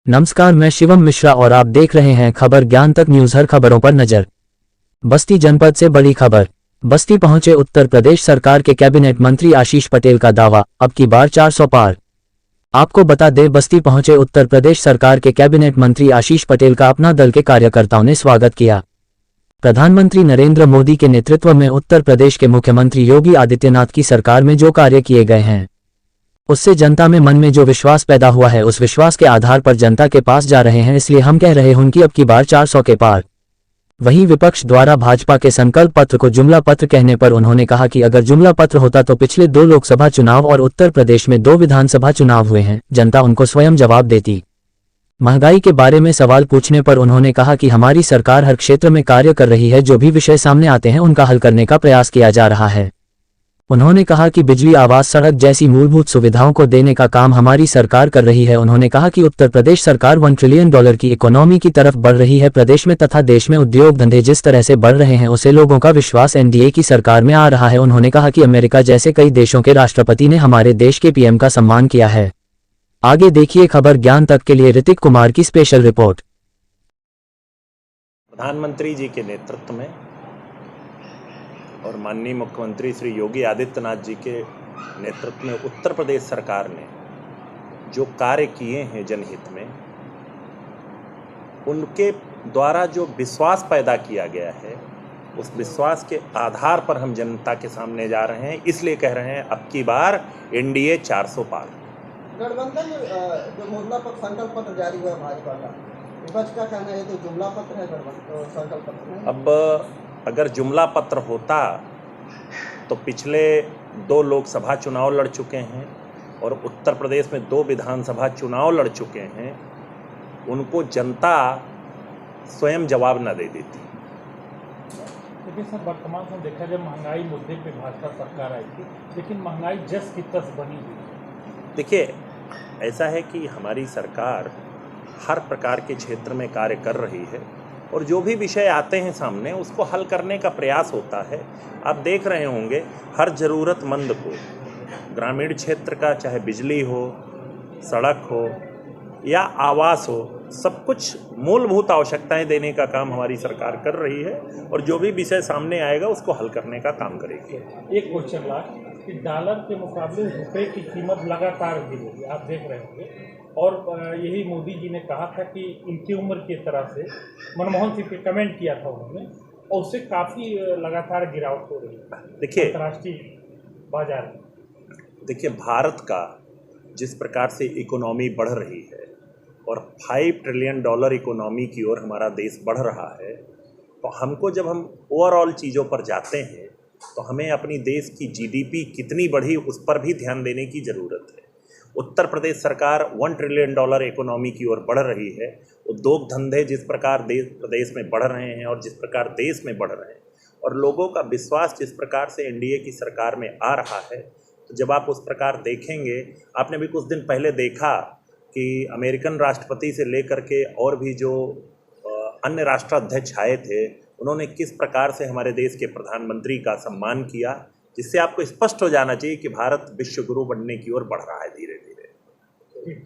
नमस्कार, मैं शिवम मिश्रा और आप देख रहे हैं खबर ज्ञान तक न्यूज। हर खबरों पर नजर। बस्ती जनपद से बड़ी खबर। बस्ती पहुंचे उत्तर प्रदेश सरकार के कैबिनेट मंत्री आशीष पटेल का दावा, अब की बार 400 पार। आपको बता दें, बस्ती पहुंचे उत्तर प्रदेश सरकार के कैबिनेट मंत्री आशीष पटेल का अपना दल के कार्यकर्ताओं ने स्वागत किया। प्रधानमंत्री नरेंद्र मोदी के नेतृत्व में उत्तर प्रदेश के मुख्यमंत्री योगी आदित्यनाथ की सरकार में जो कार्य किए गए हैं, उससे जनता में मन में जो विश्वास पैदा हुआ है, उस विश्वास के आधार पर जनता के पास जा रहे हैं। इसलिए हम कह रहे हैं उनकी अब की बार 400 के पार। वहीं विपक्ष द्वारा भाजपा के संकल्प पत्र को जुमला पत्र कहने पर उन्होंने कहा कि अगर जुमला पत्र होता तो पिछले 2 लोकसभा चुनाव और उत्तर प्रदेश में 2 विधानसभा चुनाव हुए हैं, जनता उनको स्वयं जवाब देती। महंगाई के बारे में सवाल पूछने पर उन्होंने कहा कि हमारी सरकार हर क्षेत्र में कार्य कर रही है, जो भी विषय सामने आते हैं उनका हल करने का प्रयास किया जा रहा है। उन्होंने कहा कि बिजली, आवास, सड़क जैसी मूलभूत सुविधाओं को देने का काम हमारी सरकार कर रही है। उन्होंने कहा कि उत्तर प्रदेश सरकार $1 ट्रिलियन की इकोनॉमी की तरफ बढ़ रही है। प्रदेश में तथा देश में उद्योग धंधे जिस तरह से बढ़ रहे हैं, उससे लोगों का विश्वास एनडीए की सरकार में आ रहा है। उन्होंने कहा कि अमेरिका जैसे कई देशों के राष्ट्रपति ने हमारे देश के पीएम का सम्मान किया है। आगे देखिए खबर ज्ञान तक के लिए ऋतिक कुमार की स्पेशल रिपोर्ट। प्रधानमंत्री जी के नेतृत्व में और माननीय मुख्यमंत्री श्री योगी आदित्यनाथ जी के नेतृत्व में उत्तर प्रदेश सरकार ने जो कार्य किए हैं जनहित में, उनके द्वारा जो विश्वास पैदा किया गया है, उस विश्वास के आधार पर हम जनता के सामने जा रहे हैं। इसलिए कह रहे हैं अब की बार एनडीए 400 पार। गठबंधन जो मुद्दा पर संकल्प पत्र जारी हुआ भाजपा का, विपक्ष का कहना है तो जुमला पत्र है, संकल्प पत्र है। अब अगर जुमला पत्र होता तो पिछले 2 लोकसभा चुनाव लड़ चुके हैं और उत्तर प्रदेश में 2 विधानसभा चुनाव लड़ चुके हैं, उनको जनता स्वयं जवाब न दे देती। देखिए सर, वर्तमान में देखा जाए महंगाई मुद्दे पे भाजपा सरकार आई थी, लेकिन महंगाई जस की तस बनी हुई। देखिए, ऐसा है कि हमारी सरकार हर प्रकार के क्षेत्र में कार्य कर रही है और जो भी विषय आते हैं सामने, उसको हल करने का प्रयास होता है। आप देख रहे होंगे हर ज़रूरतमंद को, ग्रामीण क्षेत्र का, चाहे बिजली हो, सड़क हो या आवास हो, सब कुछ मूलभूत आवश्यकताएं देने का काम हमारी सरकार कर रही है और जो भी विषय सामने आएगा उसको हल करने का काम करेगी। एक क्वेश्चन ला कि डॉलर के मुकाबले रुपए की कीमत लगातार गिर रही है, आप देख रहे होंगे। और यही मोदी जी ने कहा था कि इनकी उम्र की तरह से मनमोहन सिंह पे कमेंट किया था उन्होंने, और उससे काफ़ी लगातार गिरावट हो रही है। देखिए अंतर्राष्ट्रीय बाजार में, देखिए भारत का जिस प्रकार से इकोनॉमी बढ़ रही है और $5 ट्रिलियन इकोनॉमी की ओर हमारा देश बढ़ रहा है, तो हमको जब हम ओवरऑल चीज़ों पर जाते हैं तो हमें अपनी देश की जीडीपी कितनी बढ़ी उस पर भी ध्यान देने की ज़रूरत है। उत्तर प्रदेश सरकार $1 ट्रिलियन इकोनॉमी की ओर बढ़ रही है। उद्योग धंधे जिस प्रकार प्रदेश में बढ़ रहे हैं और जिस प्रकार देश में बढ़ रहे हैं और लोगों का विश्वास जिस प्रकार से एनडीए की सरकार में आ रहा है, तो जब आप उस प्रकार देखेंगे, आपने भी कुछ दिन पहले देखा कि अमेरिकन राष्ट्रपति से लेकर के और भी जो अन्य राष्ट्राध्यक्ष आए थे, उन्होंने किस प्रकार से हमारे देश के प्रधानमंत्री का सम्मान किया, जिससे आपको स्पष्ट हो जाना चाहिए कि भारत विश्व गुरु बनने की ओर बढ़ रहा है धीरे धीरे।